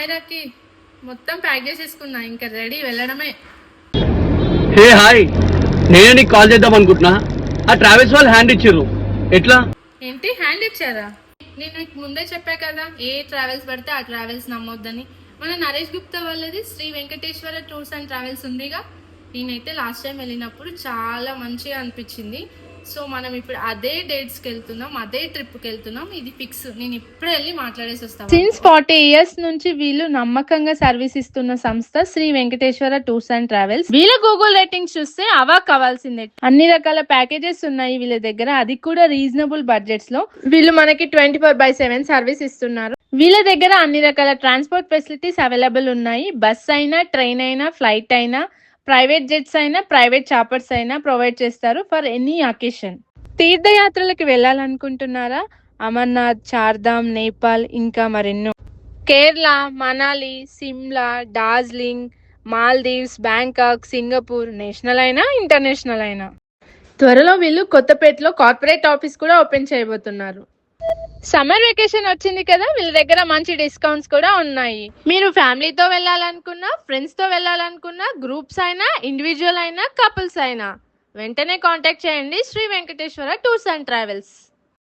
Hi రాకి, మొత్తం pack చేసేసుకున్నా, ఇంకా ready వెళ్ళడమే. హే హాయ్, నేను నీకు కాల్ చేద్దాం అనుకుంటున్నా. ఆ ట్రావెల్స్ వాళ్ళు హ్యాండ్ ఇచ్చారు, ఎట్లా? ఏంటి హ్యాండ్ ఇచ్చారా? నేను నీకు ముందే చెప్పా కదా, ఏ ట్రావెల్స్ పడితే ఆ ట్రావెల్స్ నమ్మొద్దని. మన నరేష్ గుప్తా వాళ్ళది Sri Venkateswara tours and travels ఉందిగా. నేనైతే లాస్ట్ టైం వెళ్ళినప్పుడు చాలా మంచిగా అనిపించింది. సో మనం ఇప్పుడు అదే డేట్స్కి వెళ్తున్నాం, అదే ట్రిప్కి వెళ్తున్నాం. ఇది ఫిక్స్. నేను ఇప్పుడే వెళ్ళి మాట్లాడేసి వస్తాను. సిన్స్ 40 years నుంచి వీళ్ళు నమ్మకంగా సర్వీస్ ఇస్తున్న సంస్థ Sri Venkateswara tours and travels. వీళ్ళ గూగుల్ రేటింగ్స్ చూస్తే అవాక్ కావాల్సిందే. అన్ని రకాల ప్యాకేజెస్ ఉన్నాయి వీళ్ళ దగ్గర, అది కూడా రీజనబుల్ బడ్జెట్స్ లో. వీళ్ళు మనకి 24/7 సర్వీస్ ఇస్తున్నారు. వీళ్ళ దగ్గర అన్ని రకాల ట్రాన్స్పోర్ట్ ఫెసిలిటీస్ అవైలబుల్ ఉన్నాయి. బస్ అయినా, ట్రైన్ అయినా, ఫ్లైట్ అయినా, ప్రైవేట్ జెట్స్ అయినా, ప్రైవేట్ చాపర్స్ అయినా ప్రొవైడ్ చేస్తారు ఫర్ ఎనీ అకేషన్. తీర్థయాత్రలకు వెళ్ళాలనుకుంటున్నారా? అమర్నాథ్, చార్ధామ్, నేపాల్, ఇంకా మరెన్నో. Kerala, Manali, Shimla, Darjeeling, Maldives, Bangkok, Singapore, national అయినా ఇంటర్నేషనల్ అయినా. త్వరలో వీళ్ళు కొత్తపేటలో కార్పొరేట్ ఆఫీస్ కూడా ఓపెన్ చేయబోతున్నారు. సమ్మర్ వెకేషన్ వచ్చింది కదా, వీళ్ళ దగ్గర మంచి డిస్కౌంట్స్ కూడా ఉన్నాయి. మీరు ఫ్యామిలీతో వెళ్ళాలనుకున్నా, ఫ్రెండ్స్ తో వెళ్ళాలనుకున్నా, గ్రూప్స్ అయినా, ఇండివిజువల్ అయినా, కపుల్స్ అయినా, వెంటనే కాంటాక్ట్ చేయండి Sri Venkateswara tours and travels.